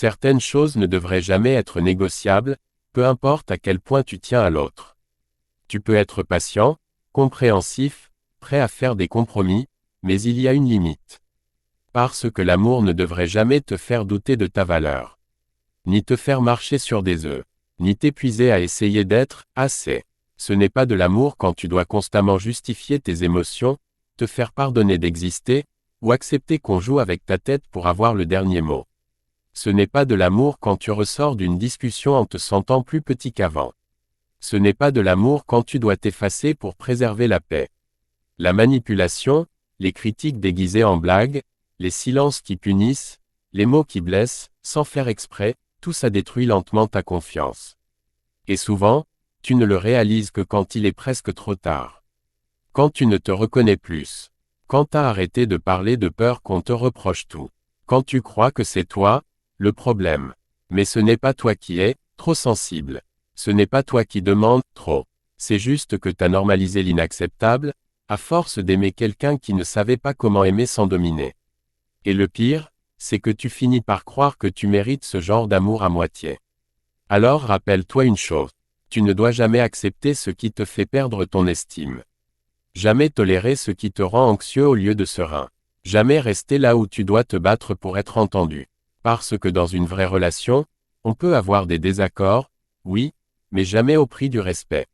Certaines choses ne devraient jamais être négociables, peu importe à quel point tu tiens à l'autre. Tu peux être patient, compréhensif, prêt à faire des compromis, mais il y a une limite. Parce que l'amour ne devrait jamais te faire douter de ta valeur. Ni te faire marcher sur des œufs. Ni t'épuiser à essayer d'être assez. Ce n'est pas de l'amour quand tu dois constamment justifier tes émotions, te faire pardonner d'exister, ou accepter qu'on joue avec ta tête pour avoir le dernier mot. Ce n'est pas de l'amour quand tu ressors d'une discussion en te sentant plus petit qu'avant. Ce n'est pas de l'amour quand tu dois t'effacer pour préserver la paix. La manipulation, les critiques déguisées en blagues, les silences qui punissent, les mots qui blessent, sans faire exprès, tout ça détruit lentement ta confiance. Et souvent, tu ne le réalises que quand il est presque trop tard. Quand tu ne te reconnais plus. Quand t'as arrêté de parler de peur qu'on te reproche tout. Quand tu crois que c'est toi, le problème. Mais ce n'est pas toi qui es, trop sensible. Ce n'est pas toi qui demandes, trop. C'est juste que t'as normalisé l'inacceptable, à force d'aimer quelqu'un qui ne savait pas comment aimer sans dominer. Et le pire, c'est que tu finis par croire que tu mérites ce genre d'amour à moitié. Alors rappelle-toi une chose. Tu ne dois jamais accepter ce qui te fait perdre ton estime. Jamais tolérer ce qui te rend anxieux au lieu de serein. Jamais rester là où tu dois te battre pour être entendu. Parce que dans une vraie relation, on peut avoir des désaccords, oui, mais jamais au prix du respect.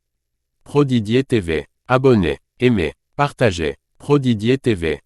Pro Didier TV. Abonnez, aimez, partagez. Pro Didier TV.